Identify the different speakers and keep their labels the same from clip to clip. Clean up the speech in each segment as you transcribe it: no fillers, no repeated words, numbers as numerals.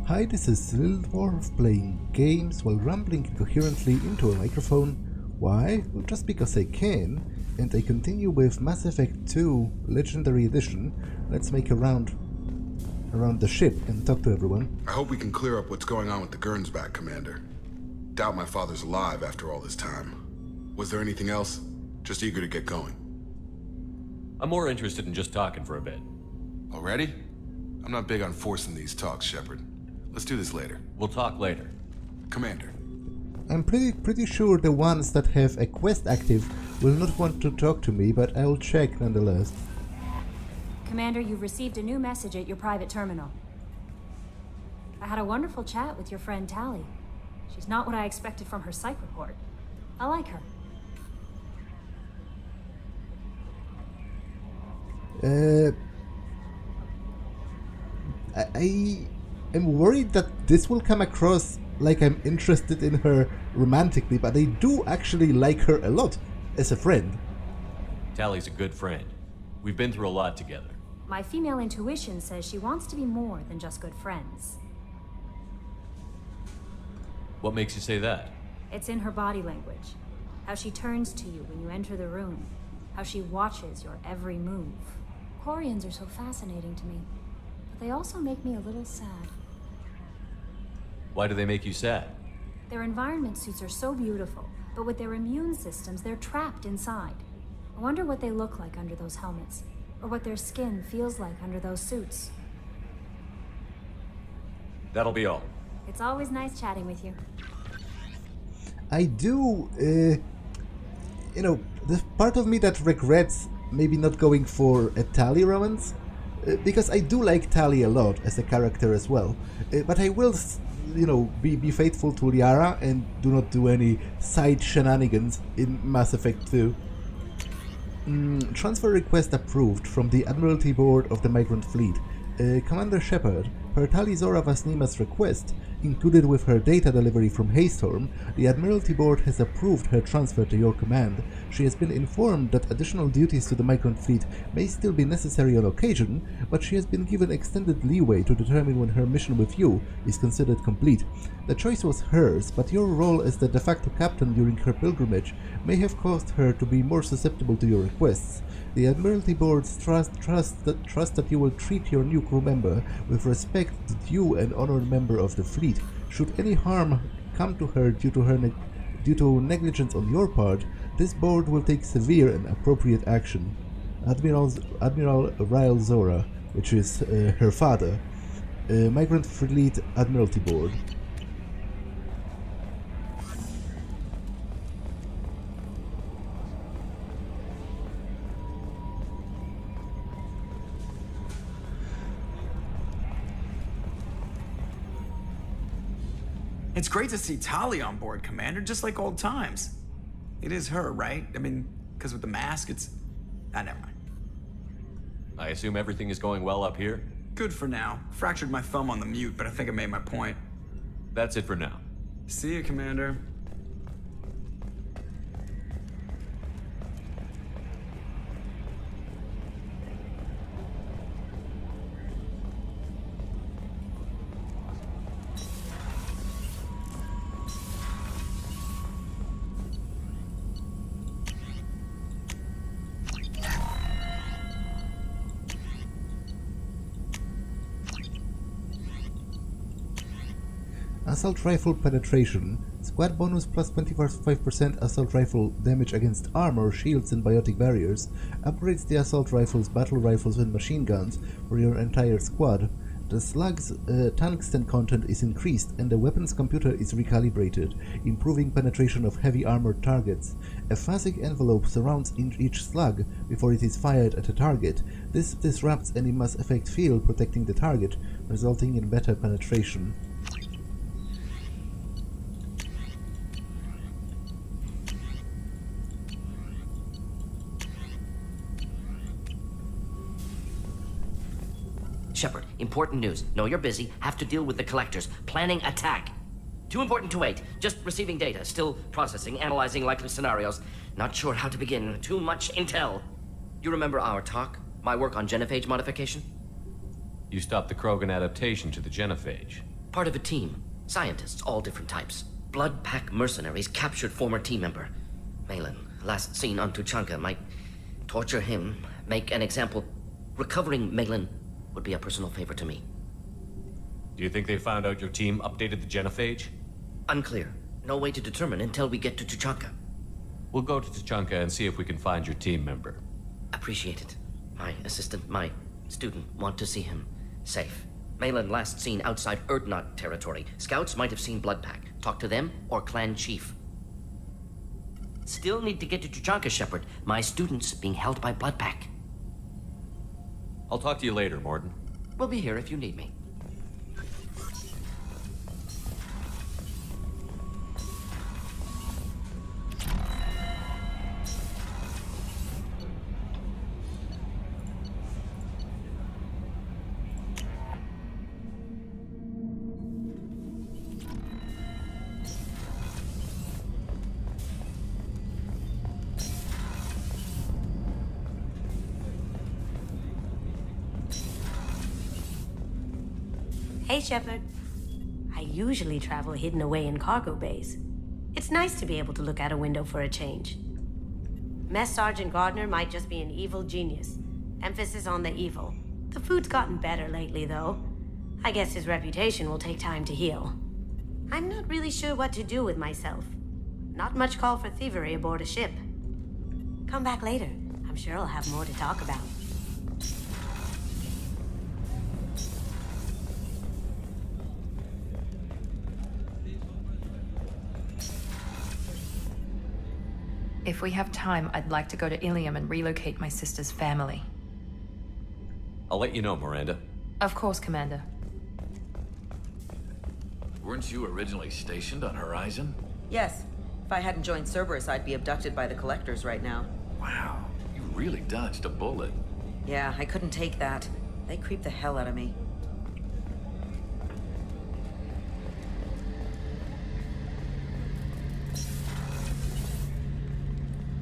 Speaker 1: Hi, this is Little Dwarf playing games while rambling incoherently into a microphone. Why? Well, just because I can, and I continue with Mass Effect 2 Legendary Edition. Let's make a round around the ship and talk to everyone.
Speaker 2: I hope we can clear up what's going on with the Gurns back, Commander. Doubt my father's alive after all this time. Was there anything else? Just eager to get going.
Speaker 3: I'm more interested in just talking for a bit.
Speaker 2: Already? I'm not big on forcing these talks, Shepard. Let's do this later.
Speaker 3: We'll talk later.
Speaker 2: Commander.
Speaker 1: I'm pretty sure the ones that have a quest active will not want to talk to me, but I'll check nonetheless.
Speaker 4: Commander, you've received a new message at your private terminal. I had a wonderful chat with your friend Tali. She's not what I expected from her psych report. I like her.
Speaker 1: I am worried that this will come across like I'm interested in her romantically, but I do actually like her a lot as a friend.
Speaker 3: Tali's a good friend. We've been through a lot together.
Speaker 4: My female intuition says she wants to be more than just good friends.
Speaker 3: What makes you say that?
Speaker 4: It's in her body language. How she turns to you when you enter the room. How she watches your every move. Quarians are so fascinating to me, but they also make me a little sad.
Speaker 3: Why do they make you sad?
Speaker 4: Their environment suits are so beautiful, but with their immune systems, they're trapped inside. I wonder what they look like under those helmets, or what their skin feels like under those suits.
Speaker 3: That'll be all.
Speaker 4: It's always nice chatting with you.
Speaker 1: I do, the part of me that regrets maybe not going for a Tali romance, because I do like Tali a lot as a character as well, but I will, be faithful to Liara and do not do any side shenanigans in Mass Effect 2. Transfer request approved from the Admiralty Board of the Migrant Fleet. Commander Shepard, per Tali Zora Vasnima's request, included with her data delivery from Haystorm, the Admiralty Board has approved her transfer to your command. She has been informed that additional duties to the Migrant Fleet may still be necessary on occasion, but she has been given extended leeway to determine when her mission with you is considered complete. The choice was hers, but your role as the de facto captain during her pilgrimage may have caused her to be more susceptible to your requests. The Admiralty Board's trust that you will treat your new crew member with respect due an honored member of the fleet. Should any harm come to her due to negligence on your part, this board will take severe and appropriate action. Admiral Ryle Zora, which is her father, Migrant Fleet Admiralty Board.
Speaker 5: It's great to see Tali on board, Commander, just like old times. It is her, right? I mean, because with the mask, it's... never mind.
Speaker 3: I assume everything is going well up here?
Speaker 5: Good for now. Fractured my thumb on the mute, but I think I made my point.
Speaker 3: That's it for now.
Speaker 5: See you, Commander.
Speaker 1: Assault Rifle Penetration. Squad bonus plus 25% assault rifle damage against armor, shields and biotic barriers. Upgrades the assault rifles, battle rifles and machine guns for your entire squad. The slug's tungsten content is increased and the weapons computer is recalibrated, improving penetration of heavy armored targets. A phasic envelope surrounds each slug before it is fired at a target. This disrupts any Mass Effect field protecting the target, resulting in better penetration.
Speaker 6: Shepard, important news. Know you're busy. Have to deal with the collectors. Planning attack. Too important to wait. Just receiving data. Still processing, analyzing likely scenarios. Not sure how to begin. Too much intel. You remember our talk? My work on genophage modification?
Speaker 3: You stopped the Krogan adaptation to the genophage.
Speaker 6: Part of a team. Scientists, all different types. Blood Pack mercenaries captured former team member. Malin, last seen on Tuchanka, might torture him, make an example. Recovering Malin would be a personal favor to me.
Speaker 3: Do you think they found out your team updated the genophage?
Speaker 6: Unclear. No way to determine until we get to Tuchanka.
Speaker 3: We'll go to Tuchanka and see if we can find your team member.
Speaker 6: Appreciate it. My assistant, my student, want to see him safe. Malin last seen outside Erdnot territory. Scouts might have seen Bloodpack. Talk to them or clan chief. Still need to get to Tuchanka, Shepard. My student's being held by Bloodpack.
Speaker 3: I'll talk to you later, Mordin.
Speaker 6: We'll be here if you need me.
Speaker 7: Hey, Shepard. I usually travel hidden away in cargo bays. It's nice to be able to look out a window for a change. Mess Sergeant Gardner might just be an evil genius. Emphasis on the evil. The food's gotten better lately, though. I guess his reputation will take time to heal. I'm not really sure what to do with myself. Not much call for thievery aboard a ship. Come back later. I'm sure I'll have more to talk about.
Speaker 8: If we have time, I'd like to go to Ilium and relocate my sister's family.
Speaker 3: I'll let you know, Miranda.
Speaker 8: Of course, Commander.
Speaker 9: Weren't you originally stationed on Horizon?
Speaker 10: Yes. If I hadn't joined Cerberus, I'd be abducted by the Collectors right now.
Speaker 9: Wow, you really dodged a bullet.
Speaker 10: Yeah, I couldn't take that. They creep the hell out of me.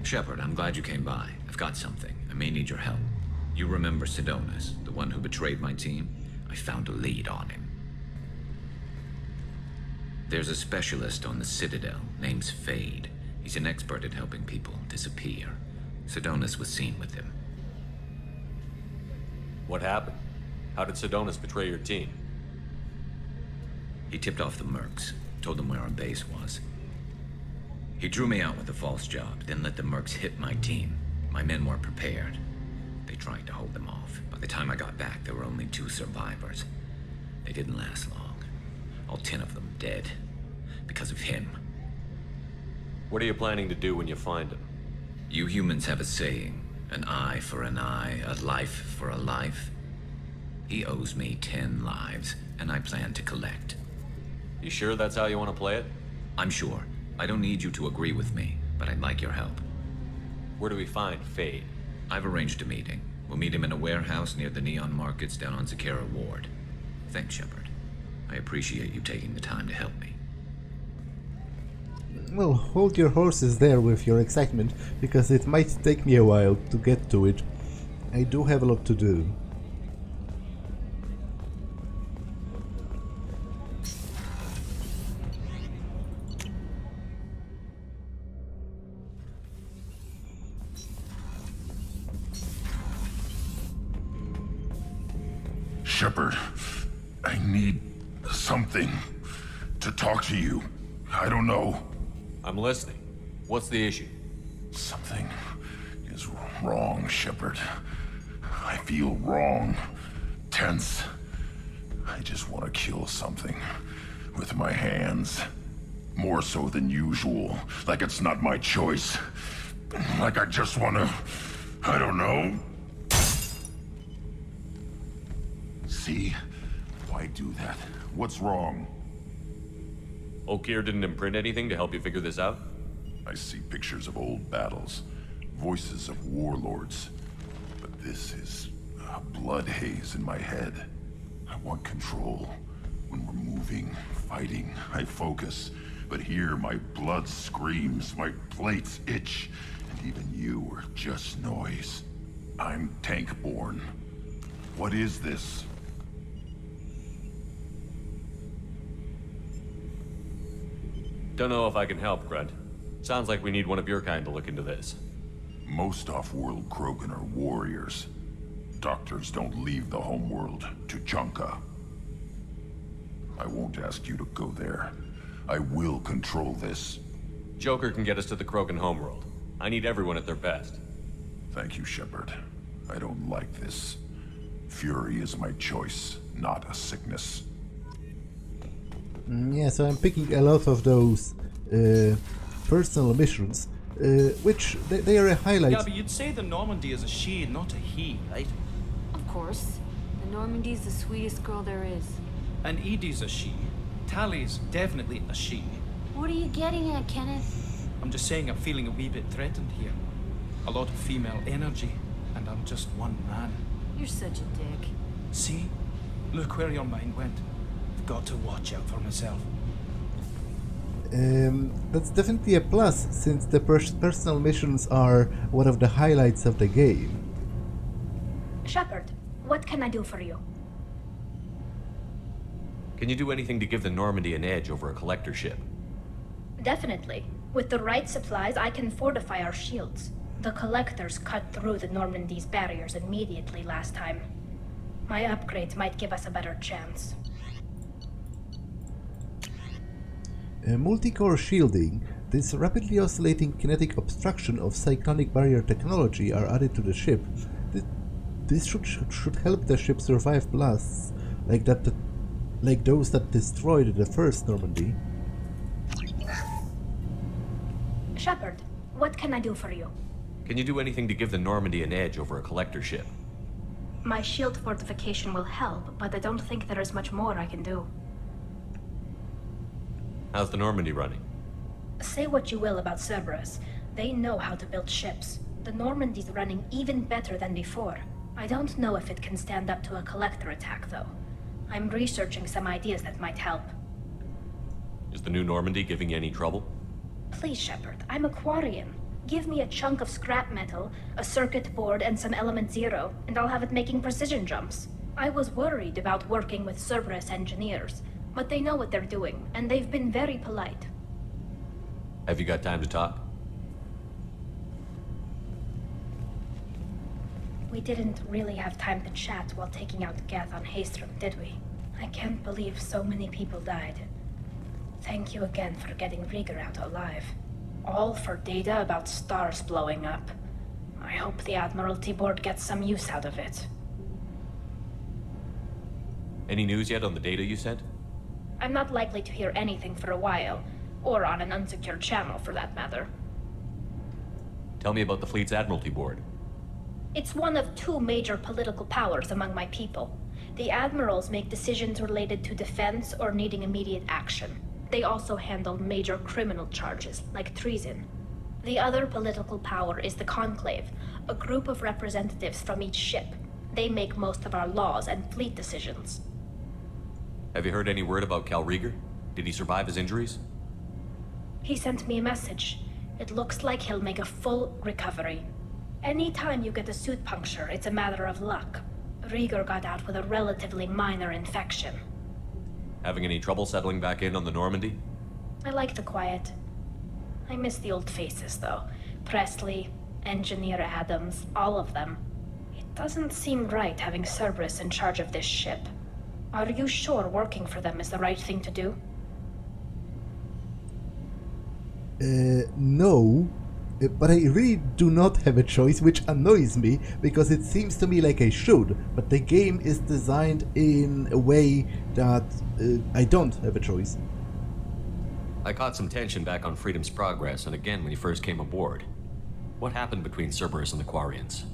Speaker 9: Shepard, I'm glad you came by. I've got something. I may need your help. You remember Sidonus, the one who betrayed my team? I found a lead on him. There's a specialist on the Citadel, name's Fade. He's an expert at helping people disappear. Sidonus was seen with him.
Speaker 3: What happened? How did Sidonus betray your team?
Speaker 9: He tipped off the mercs, told them where our base was. He drew me out with a false job, then let the mercs hit my team. My men weren't prepared. They tried to hold them off. By the time I got back, there were only 2 survivors. They didn't last long. All 10 of them dead. Because of him.
Speaker 3: What are you planning to do when you find him?
Speaker 9: You humans have a saying, an eye for an eye, a life for a life. He owes me 10 lives, and I plan to collect.
Speaker 3: You sure that's how you want to play it?
Speaker 9: I'm sure. I don't need you to agree with me, but I'd like your help.
Speaker 3: Where do we find Fade?
Speaker 9: I've arranged a meeting. We'll meet him in a warehouse near the Neon Markets down on Zakera Ward. Thanks, Shepard. I appreciate you taking the time to help me.
Speaker 1: Well, hold your horses there with your excitement, because it might take me a while to get to it. I do have a lot to do.
Speaker 11: Shepard, I need something to talk to you. I don't know.
Speaker 3: I'm listening. What's the issue?
Speaker 11: Something is wrong, Shepard. I feel wrong. Tense. I just want to kill something with my hands. More so than usual. Like it's not my choice. Like I just want to... I don't know. See? Why do that? What's wrong?
Speaker 3: Okeer didn't imprint anything to help you figure this out?
Speaker 11: I see pictures of old battles, voices of warlords. But this is a blood haze in my head. I want control. When we're moving, fighting, I focus. But here, my blood screams, my plates itch, and even you are just noise. I'm tank-born. What is this?
Speaker 3: Don't know if I can help, Grunt. Sounds like we need one of your kind to look into this.
Speaker 11: Most off-world Krogan are warriors. Doctors don't leave the homeworld to Chunka. I won't ask you to go there. I will control this.
Speaker 3: Joker can get us to the Krogan homeworld. I need everyone at their best.
Speaker 11: Thank you, Shepard. I don't like this. Fury is my choice, not a sickness.
Speaker 1: Yeah, so I'm picking a lot of those personal missions, which they are a highlight.
Speaker 12: Yeah, but you'd say the Normandy is a she, not a he, right?
Speaker 4: Of course. The Normandy's the sweetest girl there is.
Speaker 12: And Edie's a she. Tali's definitely a she.
Speaker 4: What are you getting at, Kenneth?
Speaker 12: I'm just saying I'm feeling a wee bit threatened here. A lot of female energy, and I'm just one man.
Speaker 4: You're such a dick.
Speaker 12: See? Look where your mind went. I've got to watch out for myself.
Speaker 1: That's definitely a plus, since the personal missions are one of the highlights of the game.
Speaker 13: Shepard, what can I do for you?
Speaker 3: Can you do anything to give the Normandy an edge over a collector ship?
Speaker 13: Definitely. With the right supplies, I can fortify our shields. The collectors cut through the Normandy's barriers immediately last time. My upgrades might give us a better chance.
Speaker 1: Multi-core shielding, this rapidly oscillating kinetic obstruction of cyclonic barrier technology are added to the ship. This should help the ship survive blasts like those that destroyed the first Normandy.
Speaker 13: Shepard, what can I do for you?
Speaker 3: Can you do anything to give the Normandy an edge over a collector ship?
Speaker 13: My shield fortification will help, but I don't think there is much more I can do.
Speaker 3: How's the Normandy running?
Speaker 13: Say what you will about Cerberus. They know how to build ships. The Normandy's running even better than before. I don't know if it can stand up to a collector attack, though. I'm researching some ideas that might help.
Speaker 3: Is the new Normandy giving you any trouble?
Speaker 13: Please, Shepard, I'm a Quarian. Give me a chunk of scrap metal, a circuit board, and some element zero, and I'll have it making precision jumps. I was worried about working with Cerberus engineers, but they know what they're doing, and they've been very polite.
Speaker 3: Have you got time to talk?
Speaker 13: We didn't really have time to chat while taking out Gath on Haestrom, did we? I can't believe so many people died. Thank you again for getting Rieger out alive. All for data about stars blowing up. I hope the Admiralty Board gets some use out of it.
Speaker 3: Any news yet on the data you sent?
Speaker 13: I'm not likely to hear anything for a while, or on an unsecured channel for that matter.
Speaker 3: Tell me about the fleet's Admiralty Board.
Speaker 13: It's one of two major political powers among my people. The admirals make decisions related to defense or needing immediate action. They also handle major criminal charges, like treason. The other political power is the Conclave, a group of representatives from each ship. They make most of our laws and fleet decisions.
Speaker 3: Have you heard any word about Cal Rieger? Did he survive his injuries?
Speaker 13: He sent me a message. It looks like he'll make a full recovery. Anytime you get a suit puncture, it's a matter of luck. Rieger got out with a relatively minor infection.
Speaker 3: Having any trouble settling back in on the Normandy?
Speaker 13: I like the quiet. I miss the old faces, though. Presley, Engineer Adams, all of them. It doesn't seem right having Cerberus in charge of this ship. Are you sure working for them is the right thing to do?
Speaker 1: No. But I really do not have a choice, which annoys me, because it seems to me like I should, but the game is designed in a way that I don't have a choice.
Speaker 3: I caught some tension back on Freedom's Progress, and again when you first came aboard. What happened between Cerberus and the Quarians?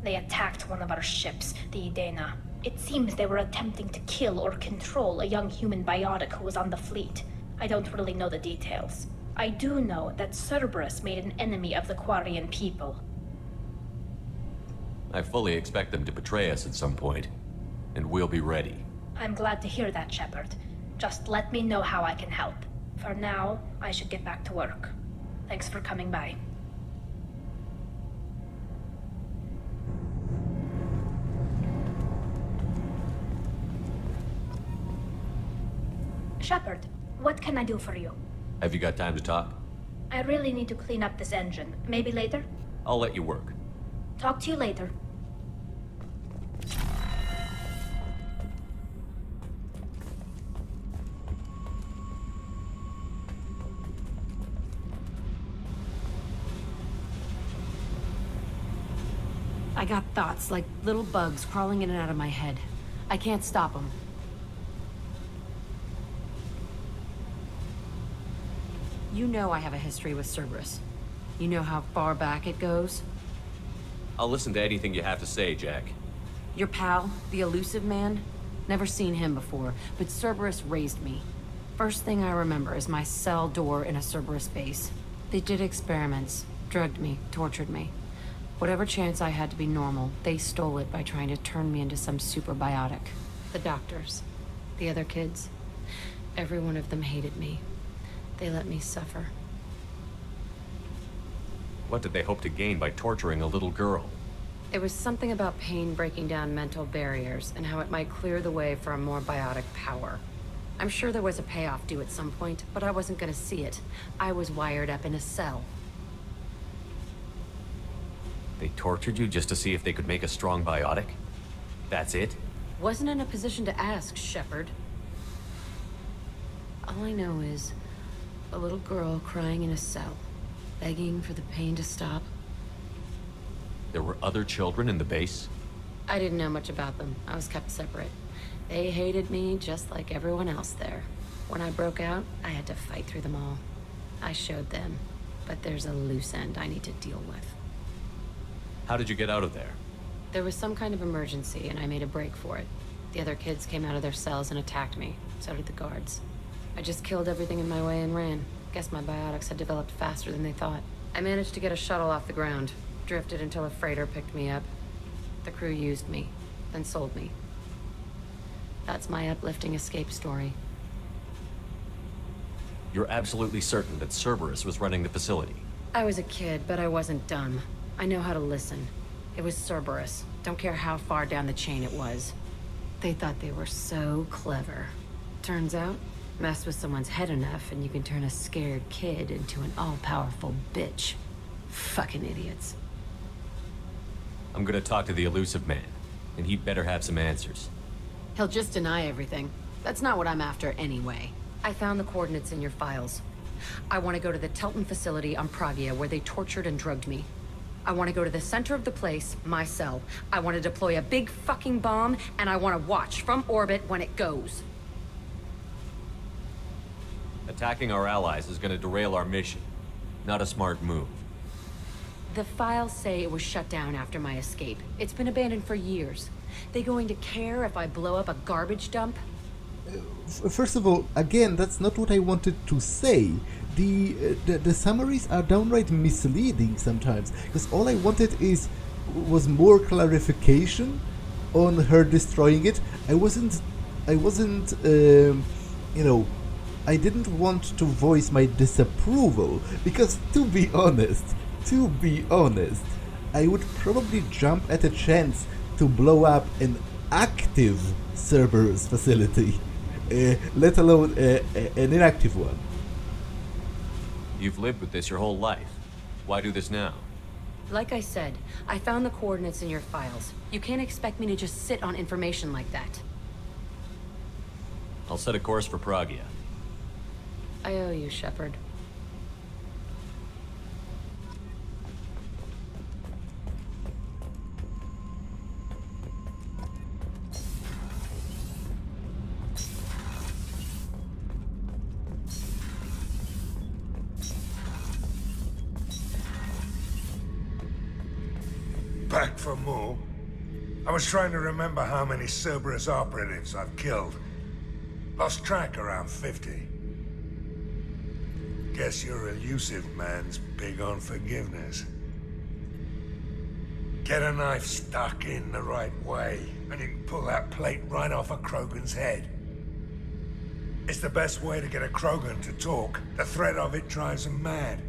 Speaker 13: They attacked one of our ships, the Idena. It seems they were attempting to kill or control a young human biotic who was on the fleet. I don't really know the details. I do know that Cerberus made an enemy of the Quarian people.
Speaker 3: I fully expect them to betray us at some point, and we'll be ready.
Speaker 13: I'm glad to hear that, Shepard. Just let me know how I can help. For now, I should get back to work. Thanks for coming by. Shepard, what can I do for you?
Speaker 3: Have you got time to talk?
Speaker 13: I really need to clean up this engine. Maybe later?
Speaker 3: I'll let you work.
Speaker 13: Talk to you later.
Speaker 14: I got thoughts like little bugs crawling in and out of my head. I can't stop them. You know I have a history with Cerberus. You know how far back it goes?
Speaker 3: I'll listen to anything you have to say, Jack.
Speaker 14: Your pal, the elusive man? Never seen him before, but Cerberus raised me. First thing I remember is my cell door in a Cerberus base. They did experiments, drugged me, tortured me. Whatever chance I had to be normal, they stole it by trying to turn me into some superbiotic. The doctors, the other kids, every one of them hated me. They let me suffer.
Speaker 3: What did they hope to gain by torturing a little girl?
Speaker 14: It was something about pain breaking down mental barriers and how it might clear the way for a more biotic power. I'm sure there was a payoff due at some point, but I wasn't gonna see it. I was wired up in a cell.
Speaker 3: They tortured you just to see if they could make a strong biotic? That's it?
Speaker 14: Wasn't in a position to ask, Shepard. All I know is a little girl crying in a cell, begging for the pain to stop.
Speaker 3: There were other children in the base?
Speaker 14: I didn't know much about them. I was kept separate. They hated me just like everyone else there. When I broke out, I had to fight through them all. I showed them, but there's a loose end I need to deal with.
Speaker 3: How did you get out of there?
Speaker 14: There was some kind of emergency, and I made a break for it. The other kids came out of their cells and attacked me. So did the guards. I just killed everything in my way and ran. Guess my biotics had developed faster than they thought. I managed to get a shuttle off the ground. Drifted until a freighter picked me up. The crew used me, then sold me. That's my uplifting escape story.
Speaker 3: You're absolutely certain that Cerberus was running the facility?
Speaker 14: I was a kid, but I wasn't dumb. I know how to listen. It was Cerberus. Don't care how far down the chain it was. They thought they were so clever. Turns out, mess with someone's head enough and you can turn a scared kid into an all-powerful bitch. Fucking idiots.
Speaker 3: I'm gonna talk to the elusive man, and he'd better have some answers.
Speaker 14: He'll just deny everything. That's not what I'm after anyway. I found the coordinates in your files. I want to go to the Telton facility on Pragia where they tortured and drugged me. I want to go to the center of the place, my cell. I want to deploy a big fucking bomb, and I want to watch from orbit when it goes.
Speaker 3: Attacking our allies is gonna derail our mission. Not a smart move.
Speaker 14: The files say it was shut down after my escape. It's been abandoned for years. They going to care if I blow up a garbage dump?
Speaker 1: First of all, again, that's not what I wanted to say. The summaries are downright misleading sometimes, because all I wanted was more clarification on her destroying it. I wasn't, you know, I didn't want to voice my disapproval, because to be honest, I would probably jump at a chance to blow up an active Cerberus facility, let alone an inactive one.
Speaker 3: You've lived with this your whole life. Why do this now?
Speaker 14: Like I said, I found the coordinates in your files. You can't expect me to just sit on information like that.
Speaker 3: I'll set a course for Pragia.
Speaker 14: I owe you, Shepard.
Speaker 15: Back for more? I was trying to remember how many Cerberus operatives I've killed. Lost track around 50. Guess your elusive man's big on forgiveness. Get a knife stuck in the right way, and you can pull that plate right off a Krogan's head. It's the best way to get a Krogan to talk. The threat of it drives them mad.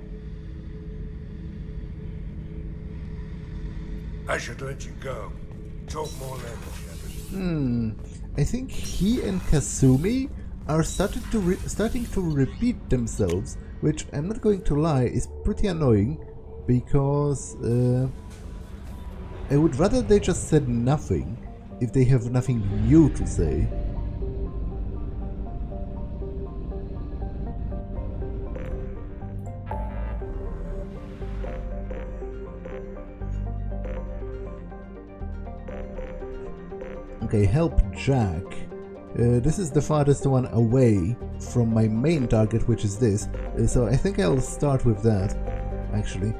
Speaker 15: I should let you go. Talk more later, Shepard.
Speaker 1: I think he and Kasumi are starting to repeat themselves, which I'm not going to lie is pretty annoying, because I would rather they just said nothing if they have nothing new to say. Okay, help Jack. This is the farthest one away from my main target, which is this. So I think I'll start with that, actually.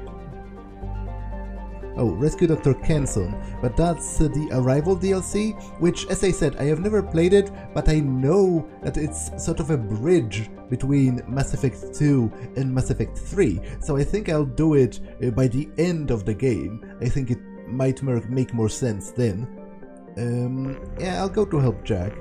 Speaker 1: Oh, Rescue Dr. Kenson, but that's the Arrival DLC, which, as I said, I have never played it, but I know that it's sort of a bridge between Mass Effect 2 and Mass Effect 3, so I think I'll do it by the end of the game. I think it might make more sense then. Yeah, I'll go to help Jack.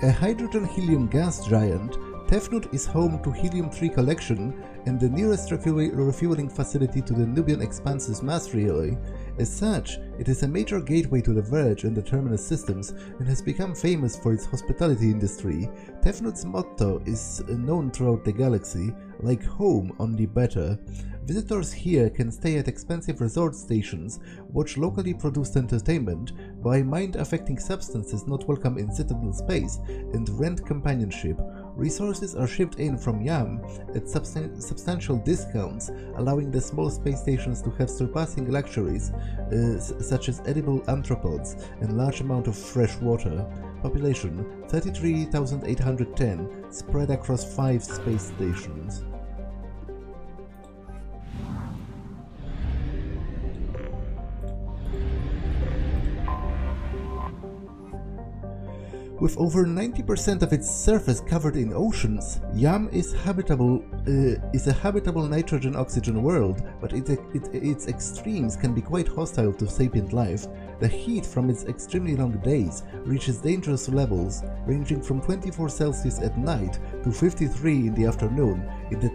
Speaker 1: A hydrogen-helium gas giant, Tefnut is home to helium-3 collection and the nearest refueling facility to the Nubian Expanse's mass relay. As such, it is a major gateway to the Verge and the Terminus systems and has become famous for its hospitality industry. Tefnut's motto is known throughout the galaxy, like home, only better. Visitors here can stay at expensive resort stations, watch locally produced entertainment, buy mind-affecting substances not welcome in Citadel space, and rent companionship. Resources are shipped in from Yam at substantial discounts, allowing the small space stations to have surpassing luxuries, such as edible anthropods and large amount of fresh water. Population 33,810, spread across 5 space stations. With over 90% of its surface covered in oceans, Yam is a habitable nitrogen-oxygen world, but its extremes can be quite hostile to sapient life. The heat from its extremely long days reaches dangerous levels, ranging from 24 Celsius at night to 53 in the afternoon in the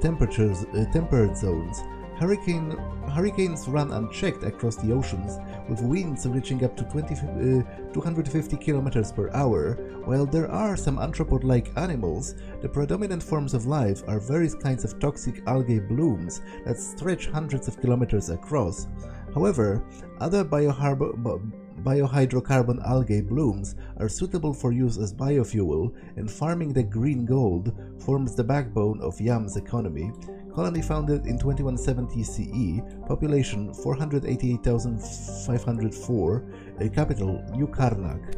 Speaker 1: temperate zones. Hurricanes run unchecked across the oceans, with winds reaching up to 250 km per hour. While there are some anthropod-like animals, the predominant forms of life are various kinds of toxic algae blooms that stretch hundreds of kilometers across. However, other biohydrocarbon algae blooms are suitable for use as biofuel, and farming the green gold forms the backbone of Yam's economy. Colony founded in 2170 CE, population 488,504, capital New Karnak.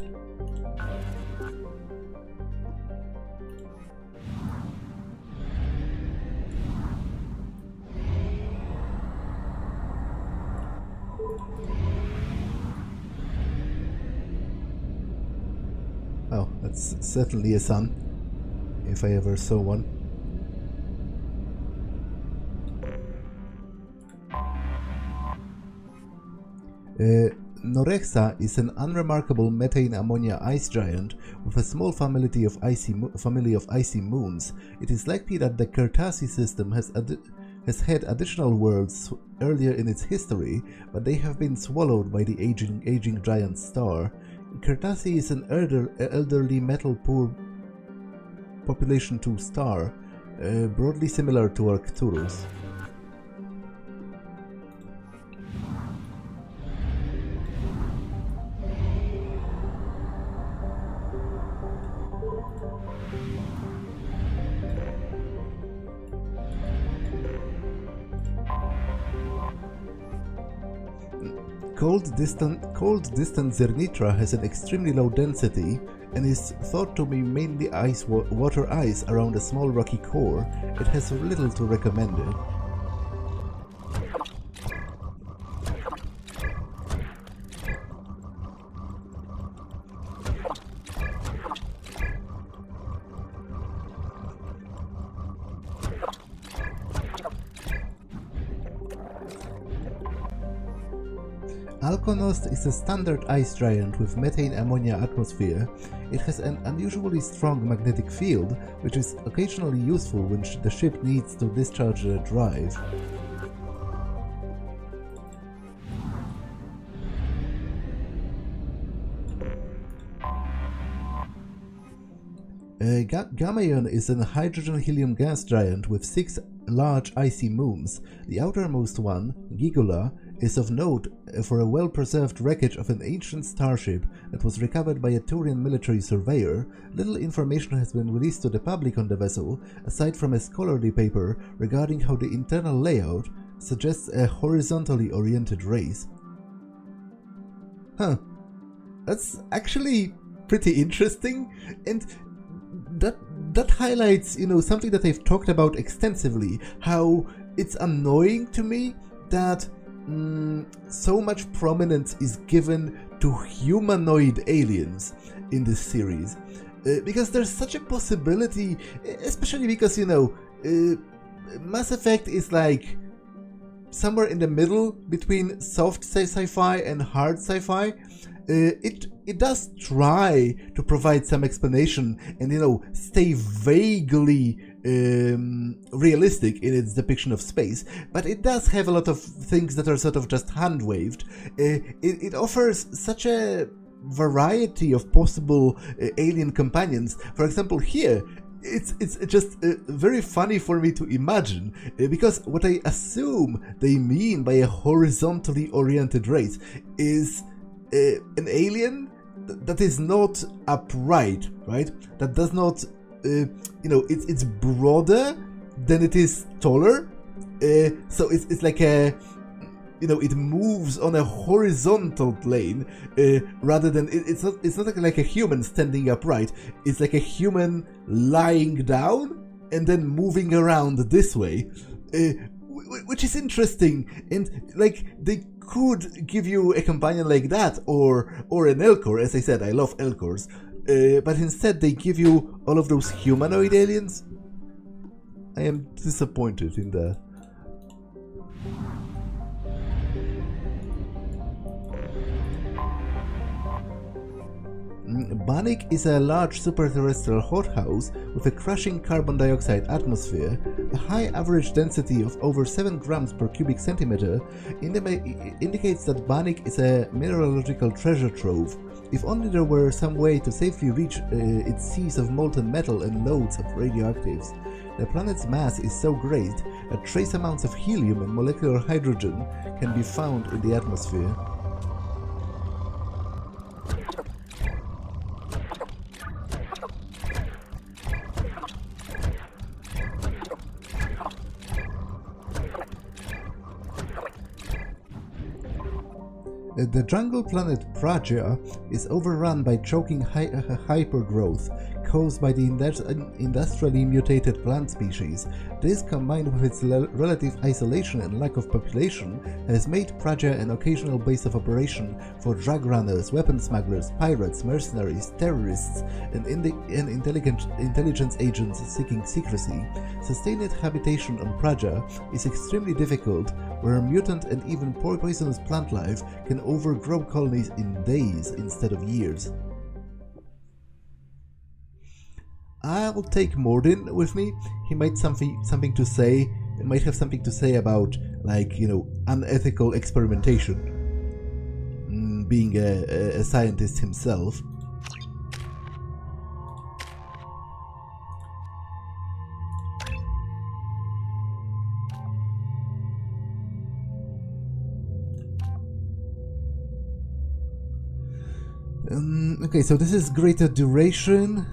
Speaker 1: Oh, that's certainly a sun, if I ever saw one. Norexa is an unremarkable methane ammonia ice giant with a small family of icy moons. It is likely that the Kertasi system has had additional worlds earlier in its history, but they have been swallowed by the aging giant star. Kertasi is an elderly metal-poor population 2 star, broadly similar to Arcturus. Cold distant Zernitra has an extremely low density and is thought to be mainly water ice around a small rocky core. It has little to recommend it. Alkonost is a standard ice giant with methane ammonia atmosphere. It has an unusually strong magnetic field, which is occasionally useful when the ship needs to discharge a drive. Gamayon is a hydrogen-helium gas giant with 6 large icy moons. The outermost one, Gigula, is of note for a well-preserved wreckage of an ancient starship that was recovered by a Turian military surveyor. Little information has been released to the public on the vessel, aside from a scholarly paper regarding how the internal layout suggests a horizontally oriented race. Huh. That's actually pretty interesting, and that highlights, something that I've talked about extensively, how it's annoying to me that so much prominence is given to humanoid aliens in this series. Because there's such a possibility, especially because, Mass Effect is like somewhere in the middle between soft sci-fi and hard sci-fi. It does try to provide some explanation and, stay vaguely realistic in its depiction of space, but it does have a lot of things that are sort of just hand-waved. It offers such a variety of possible alien companions. For example, here, it's just very funny for me to imagine, because what I assume they mean by a horizontally oriented race is an alien that is not upright, right? That does not, it's broader than it is taller. So it's like a, it moves on a horizontal plane rather than it's not like a human standing upright. It's like a human lying down and then moving around this way, which is interesting. And like they could give you a companion like that, or an Elcor. As I said, I love Elcors, but instead they give you all of those humanoid aliens. I am disappointed in that. Bannock is a large superterrestrial hothouse with a crushing carbon dioxide atmosphere. A high average density of over 7 grams per cubic centimeter indicates that Bannock is a mineralogical treasure trove. If only there were some way to safely reach its seas of molten metal and loads of radioactives. The planet's mass is so great that trace amounts of helium and molecular hydrogen can be found in the atmosphere. The jungle planet Pragia is overrun by choking hypergrowth caused by the industrially mutated plant species. This, combined with its relative isolation and lack of population, has made Pragia an occasional base of operation for drug runners, weapon smugglers, pirates, mercenaries, terrorists, and intelligence agents seeking secrecy. Sustained habitation on Pragia is extremely difficult, where mutant and even poisonous plant life can overgrow colonies in days instead of years. I'll take Mordin with me. He might something to say. Might have something to say about, like, unethical experimentation. Being a scientist himself. Okay, so this is greater duration.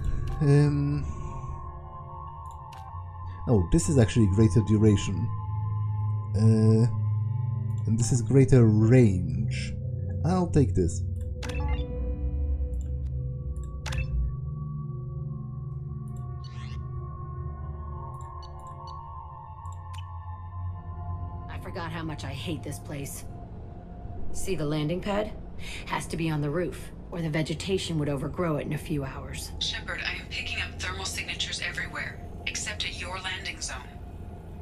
Speaker 1: Oh, this is actually greater duration. And this is greater range. I'll take this.
Speaker 14: I forgot how much I hate this place. See the landing pad? Has to be on the roof, or the vegetation would overgrow it in a few hours.
Speaker 16: Shepard, I am picking up thermal signatures everywhere, except at your landing zone.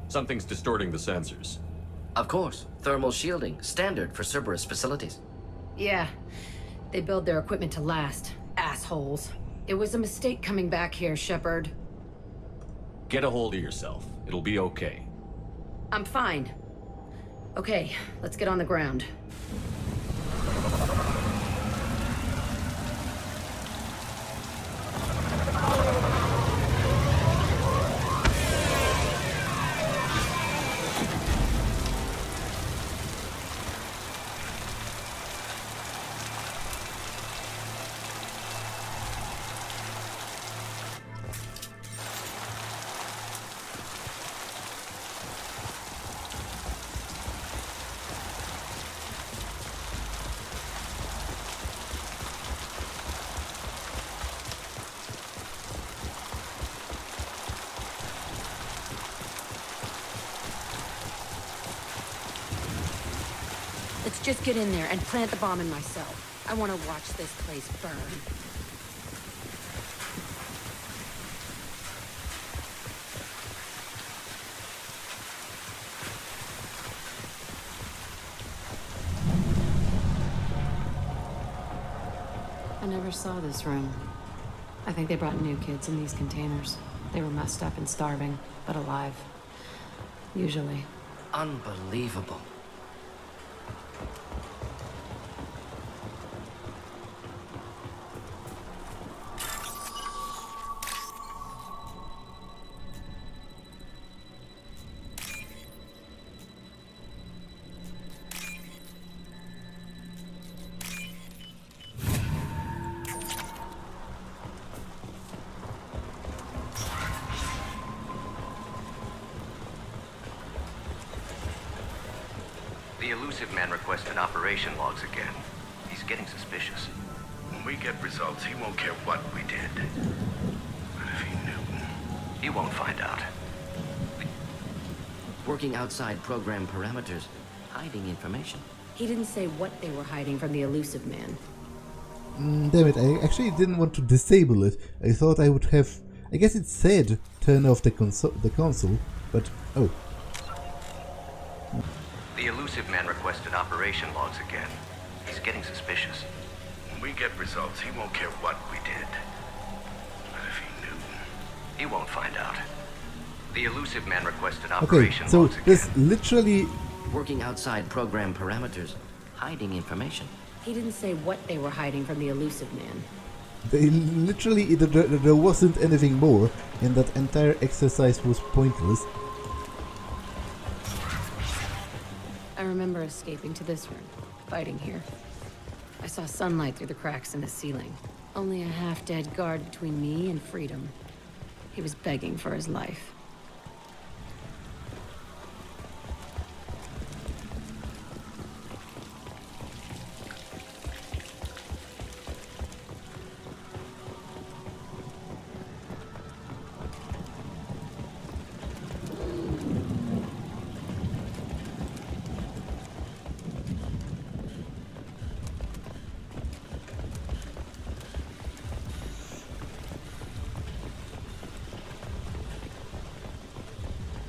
Speaker 3: Something's distorting the sensors.
Speaker 6: Of course. Thermal shielding, standard for Cerberus facilities.
Speaker 14: Yeah. They build their equipment to last. Assholes. It was a mistake coming back here, Shepard.
Speaker 3: Get a hold of yourself. It'll be okay.
Speaker 14: I'm fine. Okay, let's get on the ground. Let's just get in there and plant the bomb in myself. I want to watch this place burn. I never saw this room. I think they brought new kids in these containers. They were messed up and starving, but alive. Usually.
Speaker 6: Unbelievable.
Speaker 17: The elusive man requested operation logs again. He's getting suspicious.
Speaker 11: When we get results, he won't care what we did. But if he knew...
Speaker 17: He won't find out.
Speaker 6: Working outside program parameters, hiding information.
Speaker 14: He didn't say what they were hiding from the elusive man.
Speaker 1: Damn it, I actually didn't want to disable it. I thought I would have... I guess it said turn off the console, but... oh.
Speaker 17: The elusive man requested operation logs again. He's getting suspicious.
Speaker 11: When we get results, he won't care what we did. But if he knew...
Speaker 17: He won't find out. The elusive man requested
Speaker 1: Okay,
Speaker 17: operation
Speaker 1: so
Speaker 17: logs again.
Speaker 1: this literally...
Speaker 6: Working outside program parameters, hiding information.
Speaker 14: He didn't say what they were hiding from the elusive man.
Speaker 1: They literally... there wasn't anything more, and that entire exercise was pointless.
Speaker 14: I remember escaping to this room, fighting here. I saw sunlight through the cracks in the ceiling. Only a half-dead guard between me and freedom. He was begging for his life.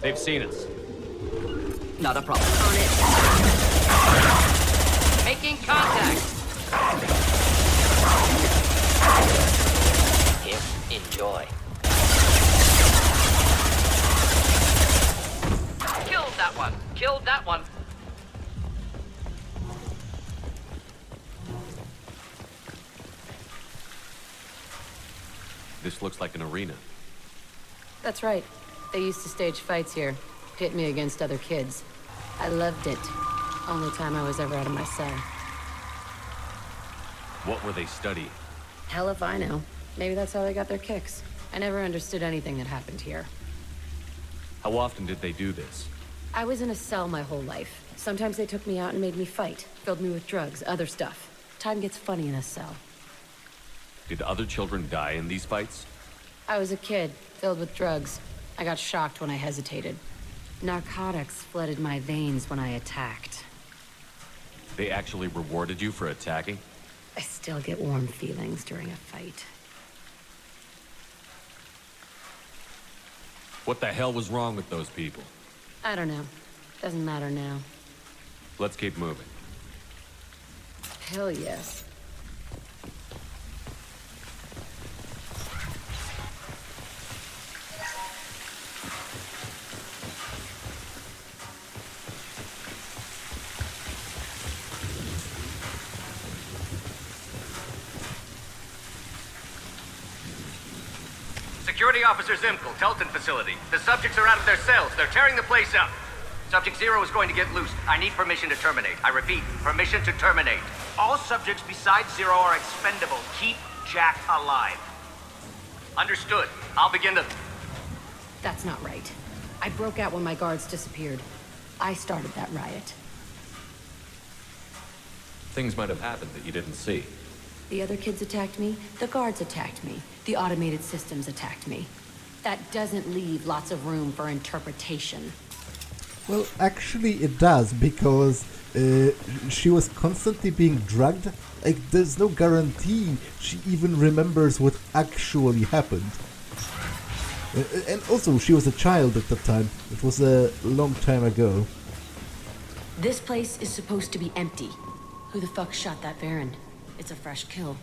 Speaker 3: They've seen us.
Speaker 6: Not a problem.
Speaker 14: On it.
Speaker 6: Making contact. Here, enjoy. Killed that one. Killed that one.
Speaker 3: This looks like an arena.
Speaker 14: That's right. They used to stage fights here, pit me against other kids. I loved it. Only time I was ever out of my cell.
Speaker 3: What were they studying?
Speaker 14: Hell if I know. Maybe that's how they got their kicks. I never understood anything that happened here.
Speaker 3: How often did they do this?
Speaker 14: I was in a cell my whole life. Sometimes they took me out and made me fight. Filled me with drugs, other stuff. Time gets funny in a cell.
Speaker 3: Did other children die in these fights?
Speaker 14: I was a kid, filled with drugs. I got shocked when I hesitated. Narcotics flooded my veins when I attacked.
Speaker 3: They actually rewarded you for attacking?
Speaker 14: I still get warm feelings during a fight.
Speaker 3: What the hell was wrong with those people?
Speaker 14: I don't know. Doesn't matter now.
Speaker 3: Let's keep moving.
Speaker 14: hell yes.
Speaker 17: Security Officer Zimkel, Telton facility. The subjects are out of their cells. They're tearing the place up. Subject Zero is going to get loose. I need permission to terminate. I repeat, permission to terminate.
Speaker 18: All subjects besides Zero are expendable. Keep Jack alive.
Speaker 17: Understood. I'll begin the...
Speaker 14: That's not right. I broke out when my guards disappeared. I started that riot.
Speaker 3: Things might have happened that you didn't see.
Speaker 14: The other kids attacked me, the guards attacked me, the automated systems attacked me. That doesn't leave lots of room for interpretation.
Speaker 1: Well, actually it does, because she was constantly being drugged. Like, there's no guarantee she even remembers what actually happened. And also, she was a child at the time. It was a long time ago.
Speaker 14: This place is supposed to be empty. Who the fuck shot that Baron? It's a fresh kill.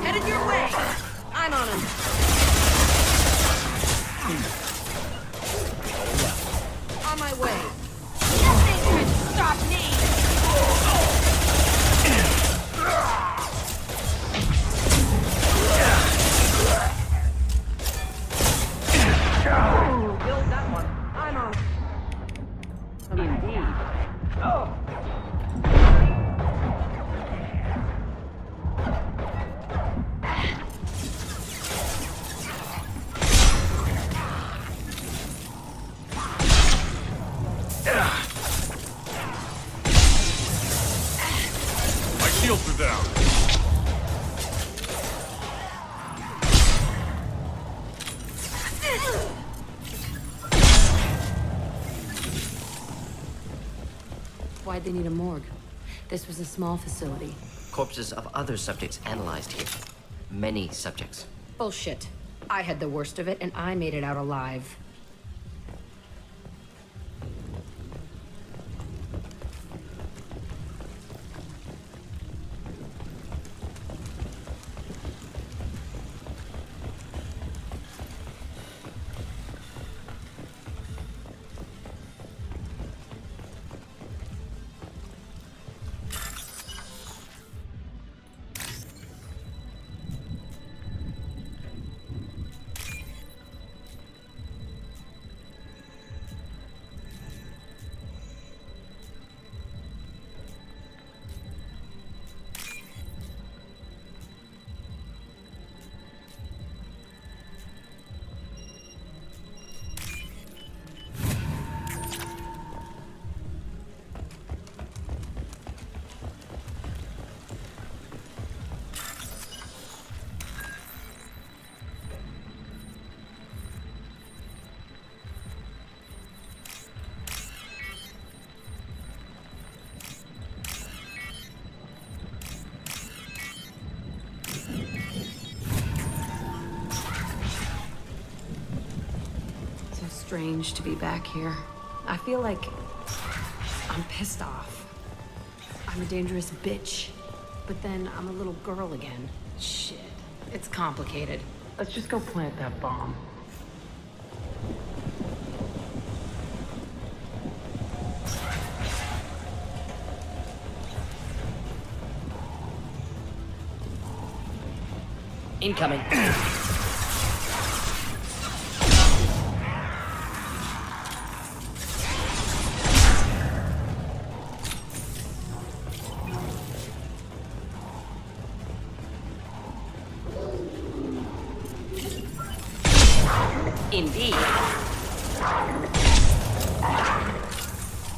Speaker 14: Headed your way! I'm on him. On my way. Nothing can stop me! Killed that one. I'm on. Indeed. Oh!
Speaker 11: Shields are down.
Speaker 14: Why'd they need a morgue? This was a small facility.
Speaker 6: Corpses of other subjects analyzed here. Many subjects.
Speaker 14: Bullshit. I had the worst of it, and I made it out alive. Strange to be back here. I feel like I'm pissed off. I'm a dangerous bitch, but then I'm a little girl again. Shit, it's complicated. Let's just go plant that bomb.
Speaker 6: Incoming.
Speaker 14: Indeed.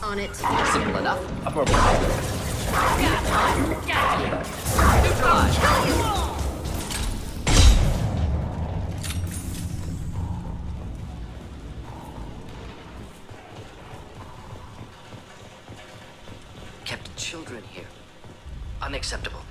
Speaker 14: On it.
Speaker 6: Simple enough. Affirmative.
Speaker 14: Neutralize.
Speaker 6: Kept children here. Unacceptable.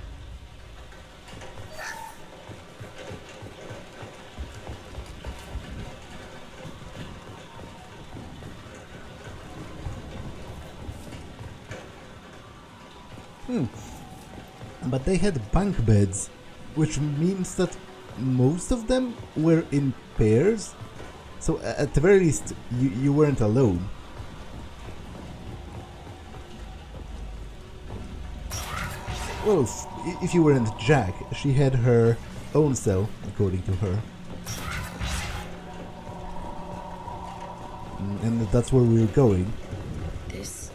Speaker 1: But they had bunk beds, which means that most of them were in pairs. So at the very least, you weren't alone. Well, if you weren't Jack, she had her own cell, according to her. And that's where we're going.
Speaker 14: It's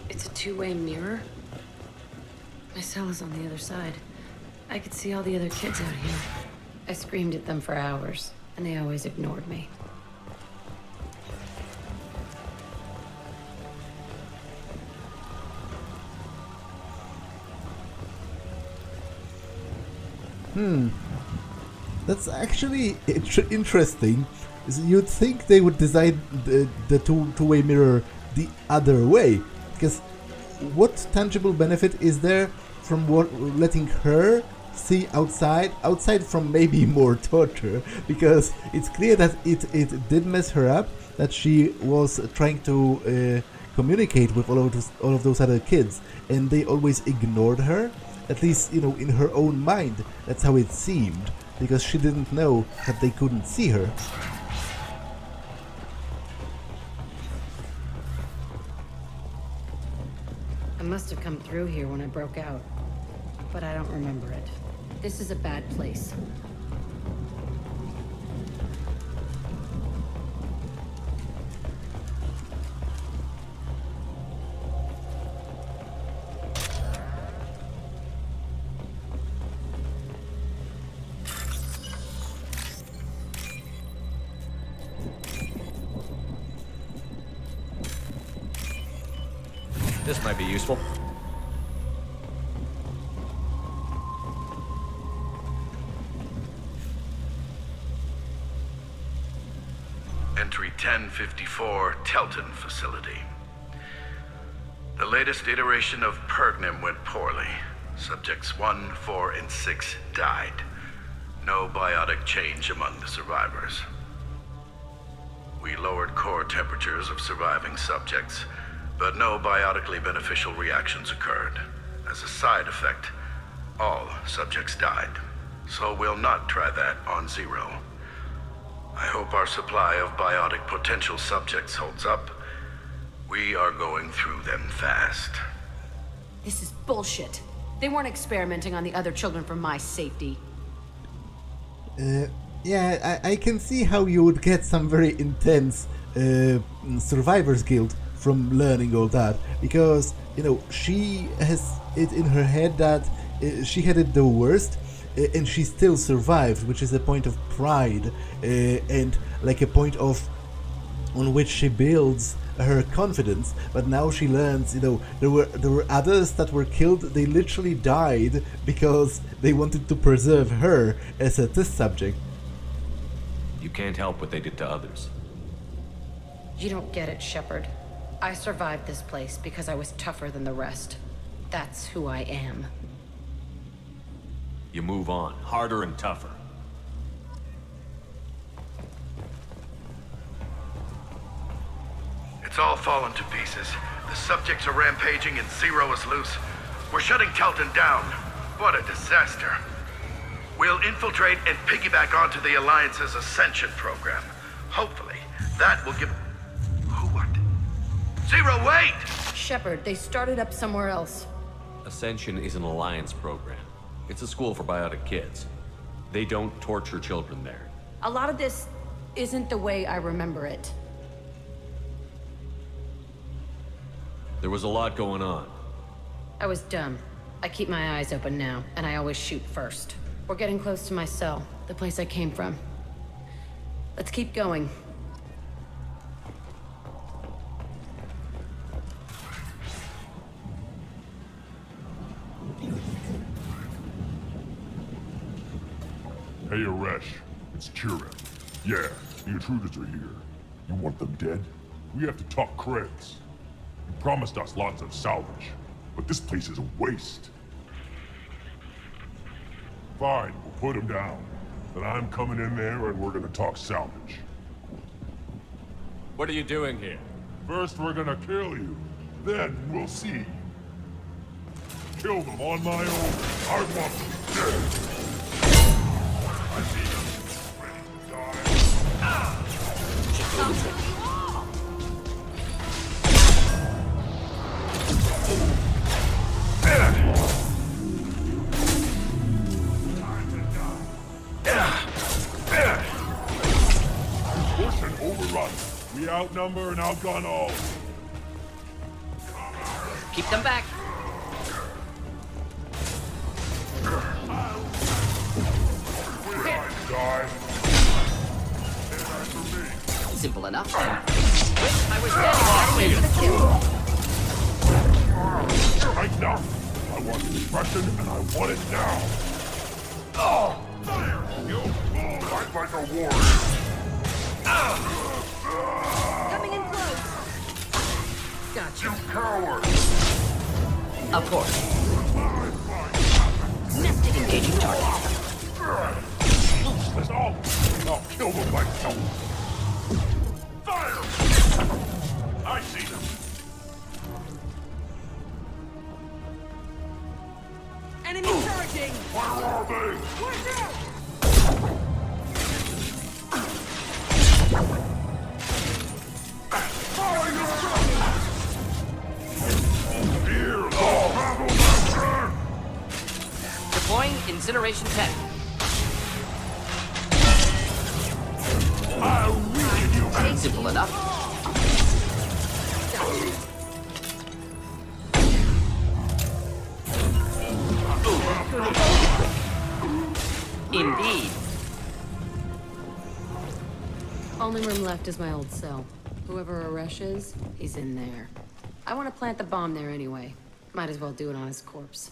Speaker 14: a two-way mirror? My cell is on the other side. I could see all the other kids out here. I screamed at them for hours, and they always ignored me.
Speaker 1: That's actually interesting. You'd think they would design the two-way mirror the other way, because what tangible benefit is there from letting her see outside from maybe more torture? Because it's clear that it did mess her up, that she was trying to communicate with all of those other kids, and they always ignored her. At least, you know, in her own mind, that's how it seemed, because she didn't know that they couldn't see her.
Speaker 14: I must have come through here when I broke out, but I don't remember it. This is a bad place.
Speaker 3: This might be useful.
Speaker 11: Entry 1054, Telton Facility. The latest iteration of Pergnim went poorly. Subjects 1, 4, and 6 died. No biotic change among the survivors. We lowered core temperatures of surviving subjects, but no biotically beneficial reactions occurred. As a side effect, all subjects died. So we'll not try that on Zero. I hope our supply of biotic potential subjects holds up. We are going through them fast.
Speaker 14: This is bullshit. They weren't experimenting on the other children for my safety.
Speaker 1: Yeah, I can see how you would get some very intense survivor's guilt from learning all that, because, you know, she has it in her head that she had it the worst, and she still survived, which is a point of pride, and like a point on which she builds her confidence. But now she learns, you know, there were others that were killed. They literally died because they wanted to preserve her as a test subject.
Speaker 3: You can't help what they did to others.
Speaker 14: You don't get it, Shepard. I survived this place because I was tougher than the rest. That's who I am.
Speaker 3: You move on, harder and tougher.
Speaker 11: It's all fallen to pieces. The subjects are rampaging and Zero is loose. We're shutting Telton down. What a disaster. We'll infiltrate and piggyback onto the Alliance's Ascension program. Hopefully, that will give... Zero, wait!
Speaker 14: Shepard, they started up somewhere else.
Speaker 3: Ascension is an Alliance program. It's a school for biotic kids. They don't torture children there.
Speaker 14: A lot of this isn't the way I remember it.
Speaker 3: There was a lot going on.
Speaker 14: I was dumb. I keep my eyes open now, and I always shoot first. We're getting close to my cell, the place I came from. Let's keep going.
Speaker 11: Hey, Aresh. It's Kira. Yeah, the intruders are here. You want them dead? We have to talk creds. You promised us lots of salvage, but this place is a waste. Fine, we'll put them down. Then I'm coming in there and we're gonna talk salvage.
Speaker 3: What are you doing here?
Speaker 11: First we're gonna kill you. Then we'll see. Kill them on my own. I want them dead. I see them. Ready to die. Push and overrun. We outnumber and outgun all.
Speaker 6: Keep them back.
Speaker 11: Die.
Speaker 6: Simple enough. I was standing halfway to the kill.
Speaker 11: Right now. I want depression and I want it now. Oh! You fight like a warrior.
Speaker 7: Coming in close.
Speaker 14: Gotcha.
Speaker 11: You coward!
Speaker 6: Of course. Engaging target.
Speaker 11: That's all. I'll kill them myself. Fire! I see them.
Speaker 14: Enemy charging!
Speaker 11: Where are they?
Speaker 14: Watch out!
Speaker 11: Here, the battle master!
Speaker 6: Deploying incineration tech.
Speaker 11: I'll weaken you.
Speaker 6: Simple enough. Indeed.
Speaker 14: Only room left is my old cell. Whoever Aresh is, he's in there. I want to plant the bomb there anyway. Might as well do it on his corpse.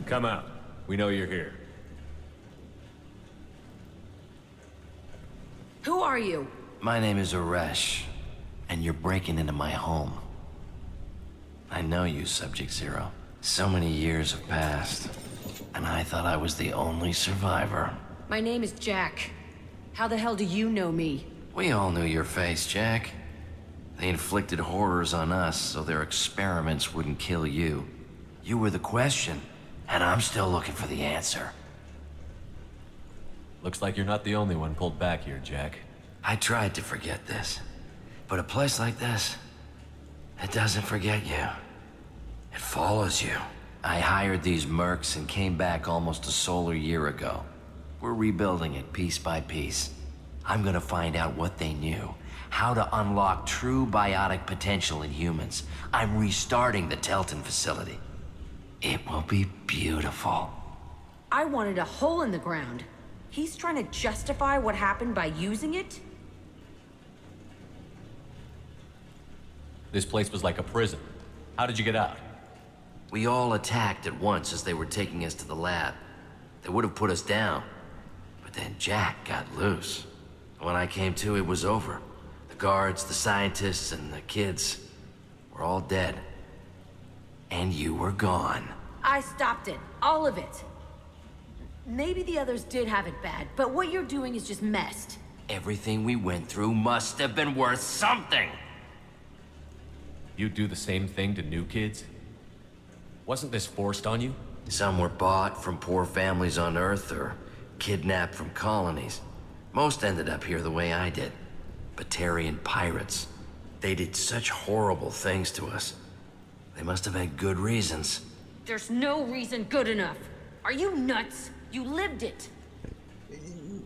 Speaker 3: Come out. We know you're here.
Speaker 14: Who are you?
Speaker 6: My name is Aresh, and you're breaking into my home. I know you, Subject Zero. So many years have passed, and I thought I was the only survivor.
Speaker 14: My name is Jack. How the hell do you know me?
Speaker 6: We all knew your face, Jack. They inflicted horrors on us so their experiments wouldn't kill you. You were the question, and I'm still looking for the answer.
Speaker 3: Looks like you're not the only one pulled back here, Jack.
Speaker 6: I tried to forget this, but a place like this, it doesn't forget you. It follows you. I hired these mercs and came back almost a solar year ago. We're rebuilding it piece by piece. I'm gonna find out what they knew, how to unlock true biotic potential in humans. I'm restarting the Telton facility. It will be beautiful.
Speaker 14: I wanted a hole in the ground. He's trying to justify what happened by using it?
Speaker 3: This place was like a prison. How did you get out?
Speaker 6: We all attacked at once as they were taking us to the lab. They would have put us down. But then Jack got loose. When I came to, it was over. The guards, the scientists, and the kids were all dead. And you were gone.
Speaker 14: I stopped it. All of it. Maybe the others did have it bad, but what you're doing is just messed.
Speaker 6: Everything we went through must have been worth something.
Speaker 3: You do the same thing to new kids? Wasn't this forced on you?
Speaker 6: Some were bought from poor families on Earth or kidnapped from colonies. Most ended up here the way I did. Batarian pirates. They did such horrible things to us. They must have had good reasons.
Speaker 14: There's no reason good enough. Are you nuts? You lived it.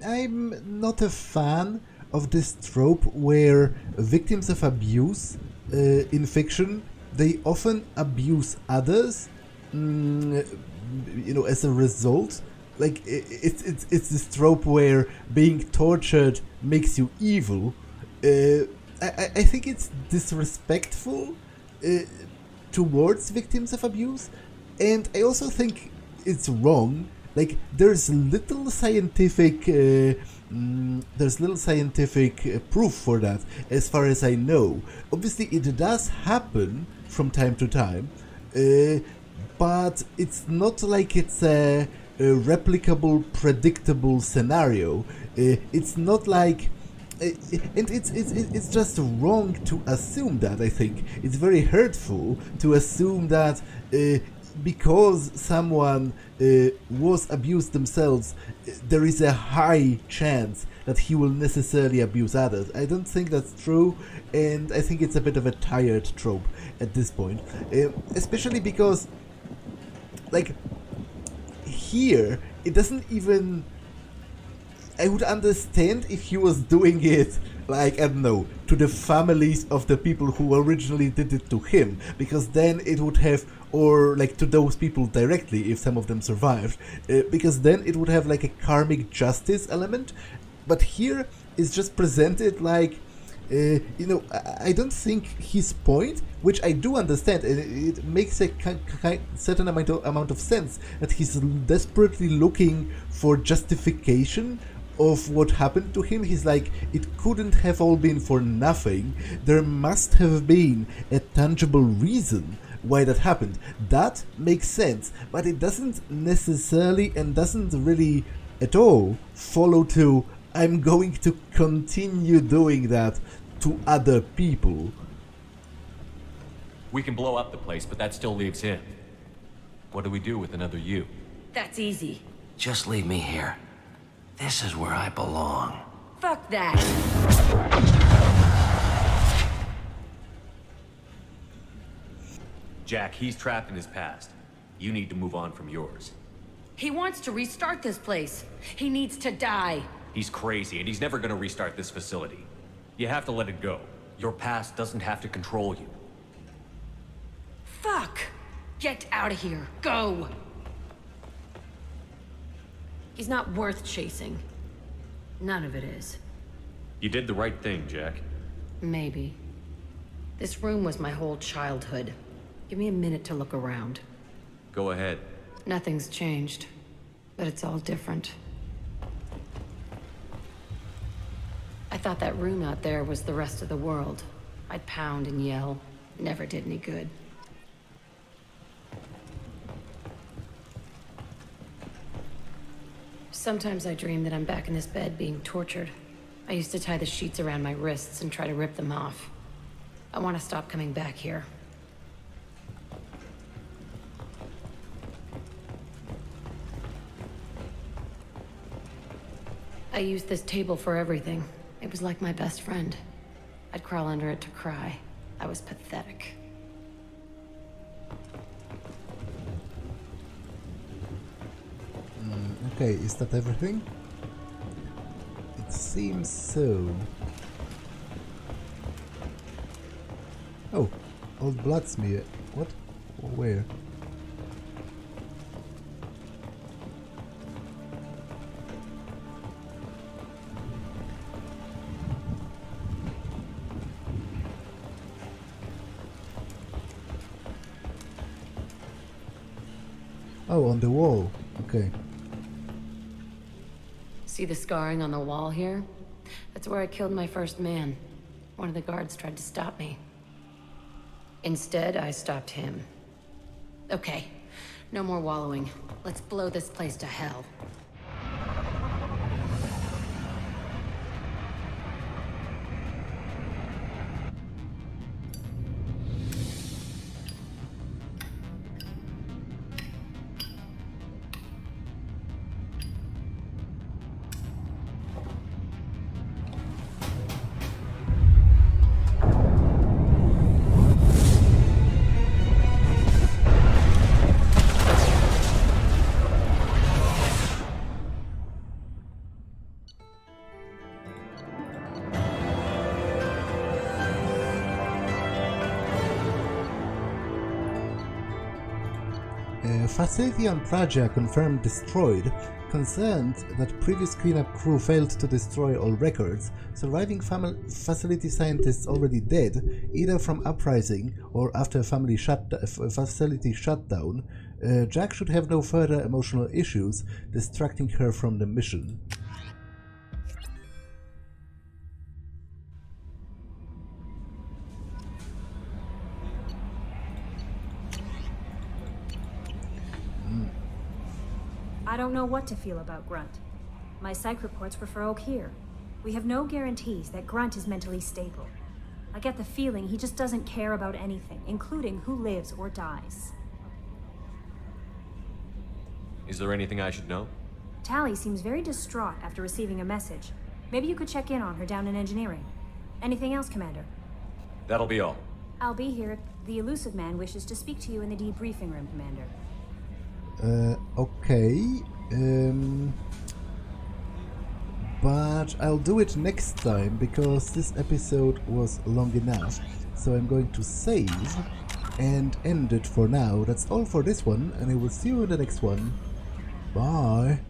Speaker 1: I'm not a fan of this trope where victims of abuse in fiction, they often abuse others, as a result. Like, it's this trope where being tortured makes you evil. I think it's disrespectful towards victims of abuse, and I also think it's wrong. Like, there's little scientific proof for that, as far as I know. Obviously, it does happen from time to time, but it's not like it's a replicable, predictable scenario. It's not like, and it's just wrong to assume that. I think it's very hurtful to assume that because someone was abused themselves, there is a high chance that he will necessarily abuse others. I don't think that's true, and I think it's a bit of a tired trope at this point, especially because, like, here it doesn't even. I would understand if he was doing it, like, I don't know, to the families of the people who originally did it to him, because then it would have, or like to those people directly if some of them survived, because then it would have like a karmic justice element. But here it's just presented like, I don't think his point, which I do understand, and it makes a certain amount of sense, that he's desperately looking for justification of what happened to him. He's like, it couldn't have all been for nothing. There must have been a tangible reason why that happened. That makes sense, but it doesn't necessarily and doesn't really at all follow to, I'm going to continue doing that to other people.
Speaker 3: We can blow up the place, but that still leaves him. What do we do with another you?
Speaker 14: That's easy.
Speaker 6: Just leave me here. This is where I belong.
Speaker 14: Fuck that.
Speaker 3: Jack, he's trapped in his past. You need to move on from yours.
Speaker 14: He wants to restart this place. He needs to die.
Speaker 3: He's crazy, and he's never gonna restart this facility. You have to let it go. Your past doesn't have to control you.
Speaker 14: Fuck! Get out of here. Go! He's not worth chasing. None of it is.
Speaker 3: You did the right thing, Jack.
Speaker 14: Maybe. This room was my whole childhood. Give me a minute to look around.
Speaker 3: Go ahead.
Speaker 14: Nothing's changed, but it's all different. I thought that room out there was the rest of the world. I'd pound and yell. Never did any good. Sometimes I dream that I'm back in this bed being tortured. I used to tie the sheets around my wrists and try to rip them off. I want to stop coming back here. I used this table for everything. It was like my best friend. I'd crawl under it to cry. I was pathetic.
Speaker 1: Okay, is that everything? It seems so. Oh, old blacksmith. What? Where? Oh, on the wall. Okay.
Speaker 14: See the scarring on the wall here? That's where I killed my first man. One of the guards tried to stop me. Instead, I stopped him. Okay, no more wallowing. Let's blow this place to hell.
Speaker 1: facility on Pragia confirmed destroyed. Concerned that previous cleanup crew failed to destroy all records, surviving facility scientists already dead, either from uprising or after facility shutdown, Jack should have no further emotional issues, distracting her from the mission.
Speaker 4: I don't know what to feel about Grunt. My psych reports refer Oak here. We have no guarantees that Grunt is mentally stable. I get the feeling he just doesn't care about anything, including who lives or dies.
Speaker 3: Is there anything I should know?
Speaker 4: Tali seems very distraught after receiving a message. Maybe you could check in on her down in engineering. Anything else, Commander?
Speaker 3: That'll be all.
Speaker 4: I'll be here. The elusive man wishes to speak to you in the debriefing room, Commander.
Speaker 1: Okay. But I'll do it next time, because this episode was long enough. So I'm going to save and end it for now. That's all for this one, and I will see you in the next one. Bye.